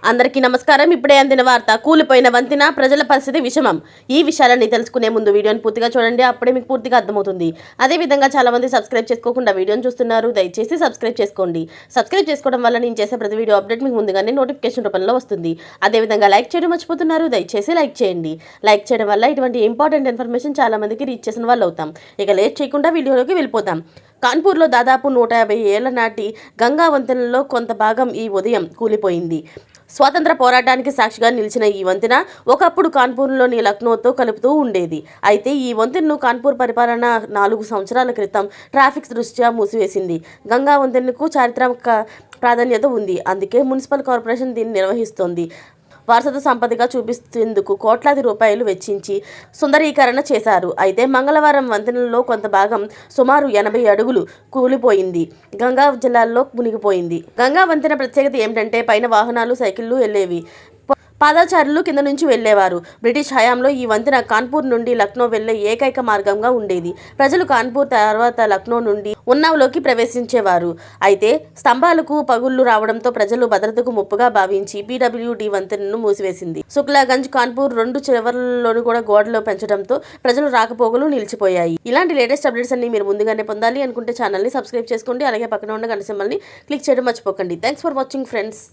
అందరికీ నమస్కారం. ఇప్పుడే అందిన వార్త. కూలిపోయిన వంతెన, ప్రజల పరిస్థితి విషమం. ఈ విషయాలన్నీ తెలుసుకునే ముందు వీడియోని పూర్తిగా చూడండి. అప్పుడే మీకు పూర్తిగా అర్థమవుతుంది. అదేవిధంగా చాలా మంది సబ్స్క్రైబ్ చేసుకోకుండా వీడియోని చూస్తున్నారు. దయచేసి సబ్స్క్రైబ్ చేసుకోండి. సబ్స్క్రైబ్ చేసుకోవడం వల్ల నేను చేసే ప్రతి వీడియో అప్డేట్ మీకు ముందుగానే నోటిఫికేషన్ రూపంలో వస్తుంది. అదేవిధంగా లైక్ చేయడం మర్చిపోతున్నారు. దయచేసి లైక్ చేయండి. లైక్ చేయడం వల్ల ఇటువంటి ఇంపార్టెంట్ ఇన్ఫర్మేషన్ చాలా మందికి రీచ్ చేసిన వాళ్ళు అవుతాం. ఇక లేట్ చేయకుండా వీడియోలోకి వెళ్ళిపోతాం. కాన్పూర్లో దాదాపు 150 ఏళ్ల నాటి గంగా వంతెనలో కొంత భాగం ఈ ఉదయం కూలిపోయింది. స్వాతంత్ర పోరాటానికి సాక్షిగా నిలిచిన ఈ వంతెన ఒకప్పుడు కాన్పూర్లోని లక్నోతో కలుపుతూ ఉండేది. అయితే ఈ వంతెనను కాన్పూర్ పరిపాలన 4 సంవత్సరాల క్రితం ట్రాఫిక్ దృష్ట్యా మూసివేసింది. గంగా వంతెనకు చారిత్రక ప్రాధాన్యత ఉంది. అందుకే మున్సిపల్ కార్పొరేషన్ దీన్ని నిర్వహిస్తోంది. వారసత్వ సంపదగా చూపిస్తేందుకు కోట్లాది రూపాయలు వెచ్చించి సుందరీకరణ చేశారు. అయితే మంగళవారం వంతెనలో కొంత భాగం సుమారు 80 అడుగులు కూలిపోయింది. గంగా జిల్లాలో మునిగిపోయింది. గంగా వంతెన ప్రత్యేకత ఏమిటంటే పైన వాహనాలు, సైకిళ్లు వెళ్లేవి. పాదచారులు కింద నుంచి వెళ్లేవారు. బ్రిటిష్ హయాంలో ఈ వంతెన కాన్పూర్ నుండి లక్నో వెళ్లే ఏకైక మార్గంగా ఉండేది. ప్రజలు కాన్పూర్ తర్వాత లక్నో నుండి ఉన్నావ్లోకి ప్రవేశించేవారు. అయితే స్తంభాలకు పగుళ్లు రావడంతో ప్రజలు భద్రతకు ముప్పుగా భావించి పీడబ్ల్యూడీ వంతెనను మూసివేసింది. శుక్లాగంజ్, కాన్పూర్ 2 చివర్లలోనూ కూడా గోడలు పెంచడంతో ప్రజలు రాకపోకలు నిలిచిపోయాయి. ఇలాంటి లేటెస్ట్ అప్డేట్స్ అన్ని మీరు ముందుగానే పొందాలి అనుకుంటే ఛానల్ని సబ్స్క్రైబ్ చేసుకోండి. అలాగే పక్కన ఉన్న గంట సింబల్ని క్లిక్ చేయడం మర్చిపోకండి. Thanks for watching friends.